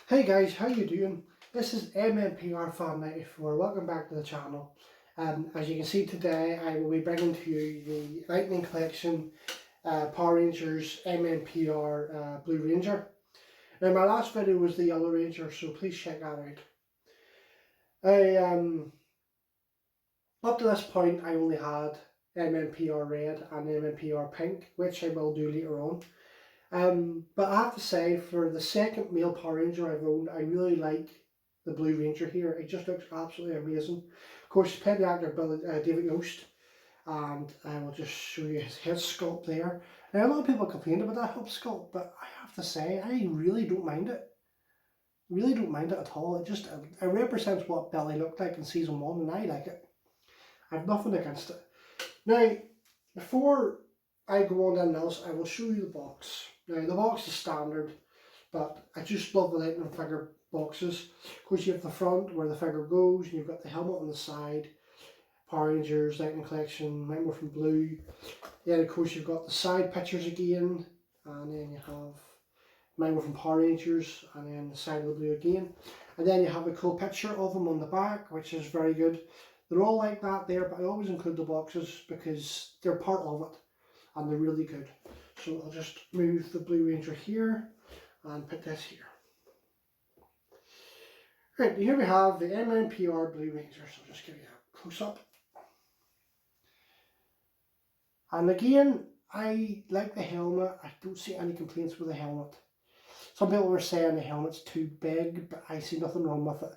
Hey guys, how you doing? This is MMPR Fan 94. Welcome back to the channel. As you can see today, I will be bringing to you the Lightning Collection Power Rangers MMPR Blue Ranger. Now my last video was the Yellow Ranger, so please check that out. Up to this point, I only had MMPR Red and MMPR Pink, which I will do later on. But I have to say, for the second male Power Ranger I've owned, I really like the Blue Ranger here. It just looks absolutely amazing. Of course, he's played the actor David Yost, and I will just show you his head sculpt there. Now, a lot of people complained about that head sculpt, but I have to say, I really don't mind it. Really don't mind it at all. It represents what Billy looked like in season 1, and I like it. I have nothing against it. Now, before I go on to anything else, I will show you the box. Now, the box is standard, but I just love the Lightning figure boxes. Of course, you have the front where the figure goes, and you've got the helmet on the side. Power Rangers, Lightning Collection, Mine Morphin Blue. Then, of course, you've got the side pictures again, and then you have Mine Morphin Power Rangers, and then the side of the blue again. And then you have a cool picture of them on the back, which is very good. They're all like that there, but I always include the boxes because they're part of it, and they're really good. So I'll just move the Blue Ranger here and put this here. Right, here we have the MMPR Blue Ranger, so I'll just give you a close up. And again, I like the helmet. I don't see any complaints with the helmet. Some people were saying the helmet's too big, but I see nothing wrong with it.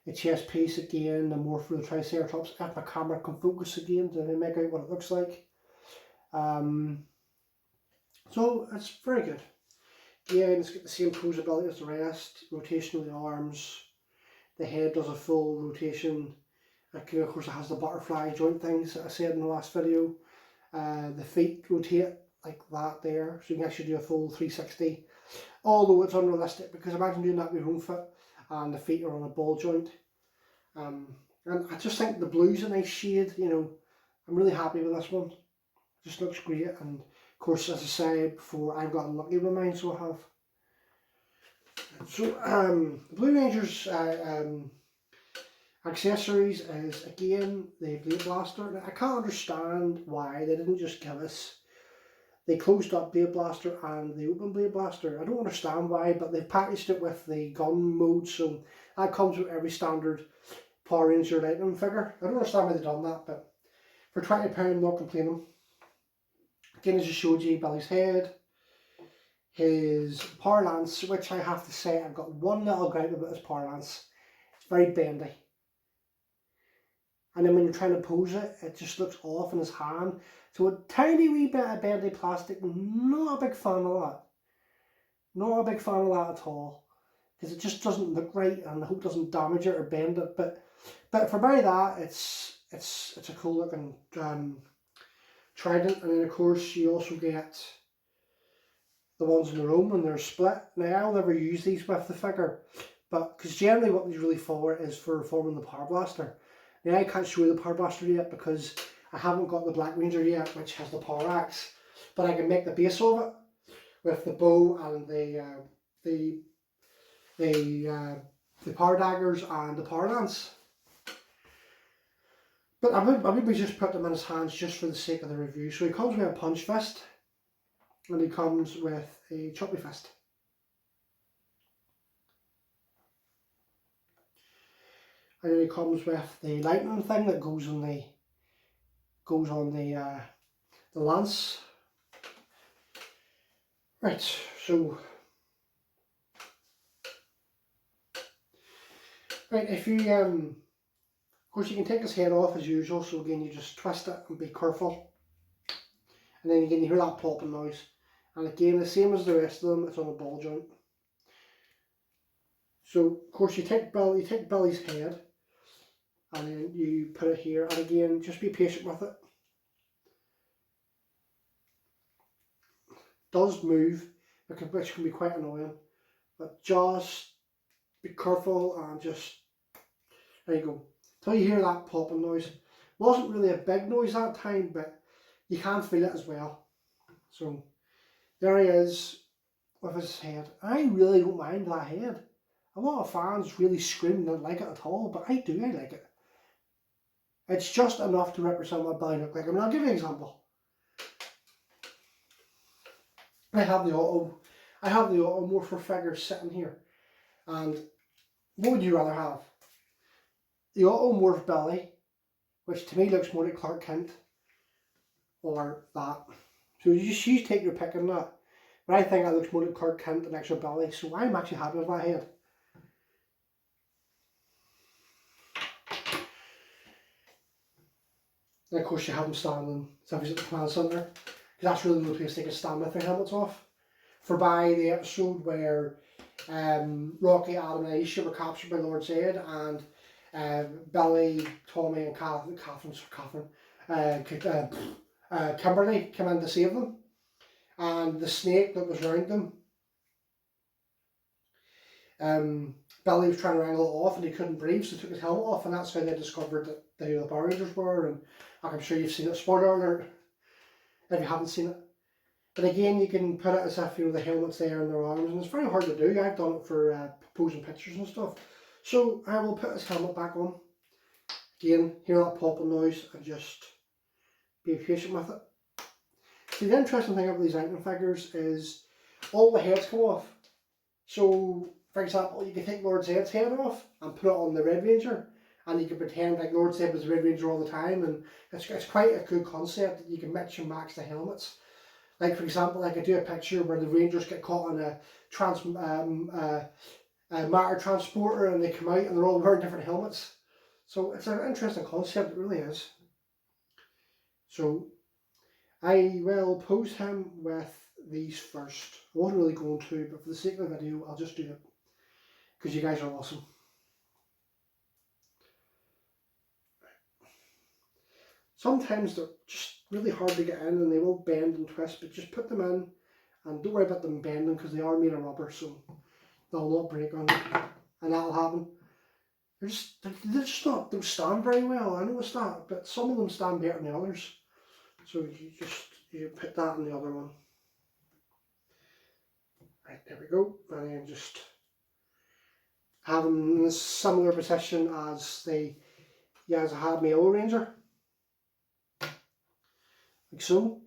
The chest piece again, the more for the Triceratops. If my camera can focus again to make out what it looks like. So it's very good. Again, it's got the same posability as the rest. Rotation of the arms. The head does a full rotation. Of course, it has the butterfly joint things that I said in the last video. The feet rotate like that there, so you can actually do a full 360. Although it's unrealistic, because imagine doing that with your own foot and the feet are on a ball joint. And I just think the blue's a nice shade, you know. I'm really happy with this one. It just looks great, and of course, as I said before, I've got lucky with mine, so I have. So the Blue Ranger's accessories is again the Blade Blaster. Now, I can't understand why they didn't just give us the closed up Blade Blaster and the open Blade Blaster. I don't understand why, but they've packaged it with the gun mode, so that comes with every standard Power Ranger Lightning figure. I don't understand why they've done that, but for £20 I'm not complaining. Again, I just showed you Billy's head, his power lance, which I have to say I've got one little gripe about his power lance. It's very bendy. And then when you're trying to pose it, it just looks off in his hand. So a tiny wee bit of bendy plastic, not a big fan of that. Not a big fan of that at all. Because it just doesn't look right, and I hope it doesn't damage it or bend it. But for by that, it's a cool looking trident. And then of course you also get the ones in the room and they're split. Now I'll never use these with the figure, but because generally what these really for is for forming the Power Blaster. Now I can't show you the Power Blaster yet because I haven't got the Black Ranger yet, which has the Power Axe, but I can make the base of it with the bow and the power daggers and the power lance. But I maybe just put them in his hands just for the sake of the review. So he comes with a punch fist, and he comes with a choppy fist. And then he comes with the lightning thing that goes on the lance. Right, so if you of course you can take his head off as usual, so again you just twist it and be careful. And then again you hear that popping noise. And again, the same as the rest of them, it's on a ball joint. So of course you take Billy's head and then you put it here, and again just be patient with it. It does move, which can be quite annoying, but just be careful and just, there you go. Until you hear that popping noise. It wasn't really a big noise that time, but you can feel it as well. So there he is with his head. I really don't mind that head. A lot of fans really scream and don't like it at all, but I do, I like it. It's just enough to represent what Billy looked like. I mean, I'll give you an example. I have the Automorpher figure sitting here, and what would you rather have? The Automorph Billy, which to me looks more like Clark Kent, or that. So you take your pick on that. But I think that looks more like Clark Kent than actual Billy, so I'm actually happy with my head. And of course you have them standing, so if he's at the command centre, because that's really the only place they can stand with their helmets off. For by the episode where Rocky, Adam and Aisha were captured by Lord Zed, and Billy, Tommy and Kimberly came in to save them, and the snake that was around them, Billy was trying to wrangle it off and he couldn't breathe, so he took his helmet off, and that's how they discovered that who the Power Rangers were. And I'm sure you've seen it, spoiler alert if you haven't seen it. But again, you can put it as if, you know, the helmet's there in their arms, and it's very hard to do. I've done it for posing pictures and stuff. So I will put his helmet back on. Again, hear that popping noise and just be patient with it. See, the interesting thing about these action figures is all the heads come off. So, for example, you can take Lord Zed's head off and put it on the Red Ranger, and you can pretend like Lord Zed was the Red Ranger all the time, and it's quite a good concept that you can mix and match the helmets. Like, for example, I could do a picture where the Rangers get caught on a matter transporter, and they come out and they're all wearing different helmets. So it's an interesting concept, it really is. So I will pose him with these first. I wasn't really going to, but for the sake of the video, I'll just do it, because you guys are awesome. Sometimes they're just really hard to get in and they will bend and twist, but just put them in and don't worry about them bending, because they are made of rubber, so they'll not break on it, and that'll happen. They're just not, don't stand very well, I noticed that, but some of them stand better than the others. So you put that in the other one. Right, there we go, and then just have them in a similar position as I had my old Ranger, like so.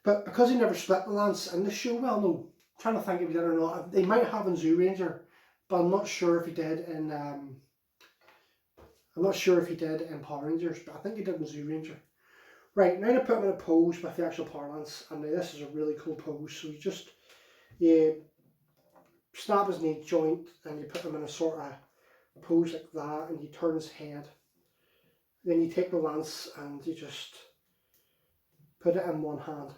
But because he never split the lance in the show, well, no, I'm trying to think if he did or not. They might have in Zoo Ranger, but I'm not sure if he did in Power Rangers, but I think he did in Zoo Ranger. Right, now to put him in a pose with the actual power lance, and now this is a really cool pose. So you snap his knee joint and you put him in a sort of pose like that, and you turn his head. Then you take the lance and you just put it in one hand.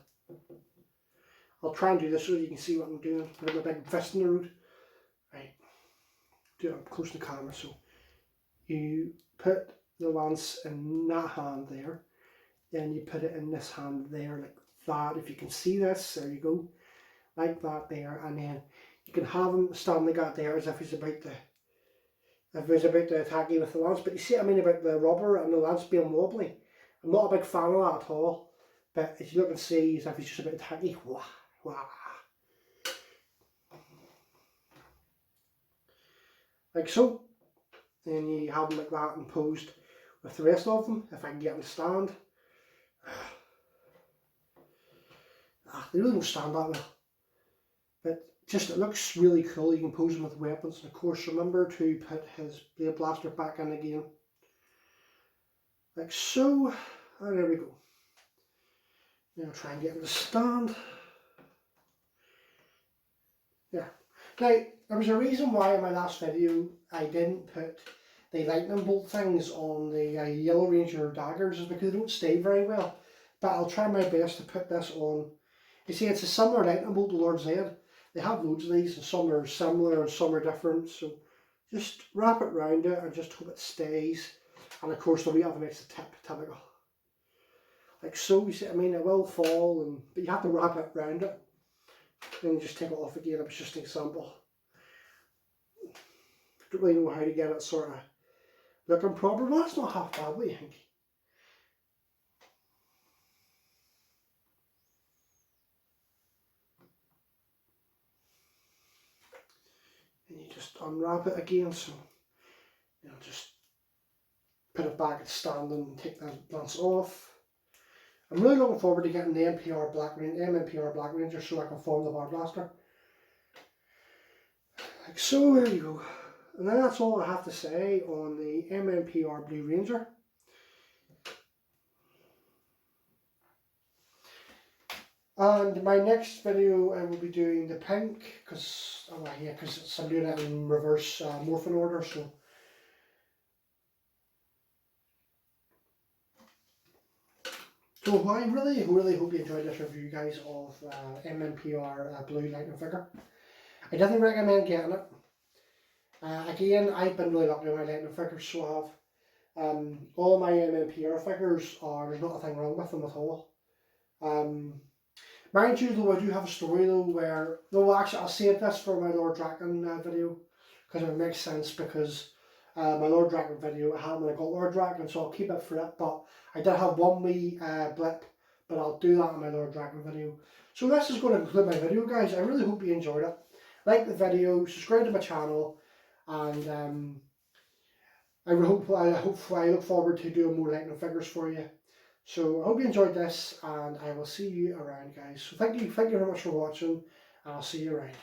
I'll try and do this so you can see what I'm doing. Put my big fist in the road. Right, do it up close to the camera. So you put the lance in that hand there, then you put it in this hand there, like that. If you can see this, there you go, like that there, and then you can have him stand like that there as if he's about to attack you with the lance. But you see what I mean about the rubber and the lance being wobbly? I'm not a big fan of that at all. But as you look and see, as if he's just about to attack you. Wah, wah. Like so. Then you have them like that and posed with the rest of them, if I can get them to stand. They really don't stand that well. But just, it looks really cool. You can pose them with weapons. And of course, remember to put his blade blaster back in again. Like so. And there we go. Now try and get him to stand. Yeah. Now, there was a reason why in my last video I didn't put the lightning bolt things on the Yellow Ranger daggers, is because they don't stay very well. But I'll try my best to put this on. You see, it's a similar lightning bolt to Lord Zed. They have loads of these, and some are similar and some are different. So just wrap it around it and just hope it stays. And of course, the wee oven makes the tip typical. Like so, you see what I mean? It will fall, but you have to wrap it around it. Then you just take it off again. It was just an example. I don't really know how to get it sort of looking proper, but that's not half bad, what do you think? and you just unwrap it again, so you know, just put it back at standing and take the lance off. I'm really looking forward to getting the MMPR Black Ranger so I can form the bar blaster. Like so, there you go. And then that's all I have to say on the MMPR Blue Ranger. And my next video I will be doing the pink, because I'm doing it in reverse morphing order, so I really hope you enjoyed this review, guys, of MMPR Blue Lightning figure. I definitely recommend getting it. Again, I've been really lucky with my Lightning figures, so I have. All my MMPR figures there's not a thing wrong with them at all. Mind you, though, I do have a story though where, no, actually I'll save this for my Lord Draken video, because it makes sense, because my Lord Draken video I had when I got Lord Draken, so I'll keep it for it. But I did have one wee blip, but I'll do that in my Lord Draken video. So this is going to conclude my video, guys. I really hope you enjoyed it. Like the video, subscribe to my channel, and I look forward to doing more Lightning figures for you. So I hope you enjoyed this, and I will see you around, guys. So thank you very much for watching, and I'll see you around.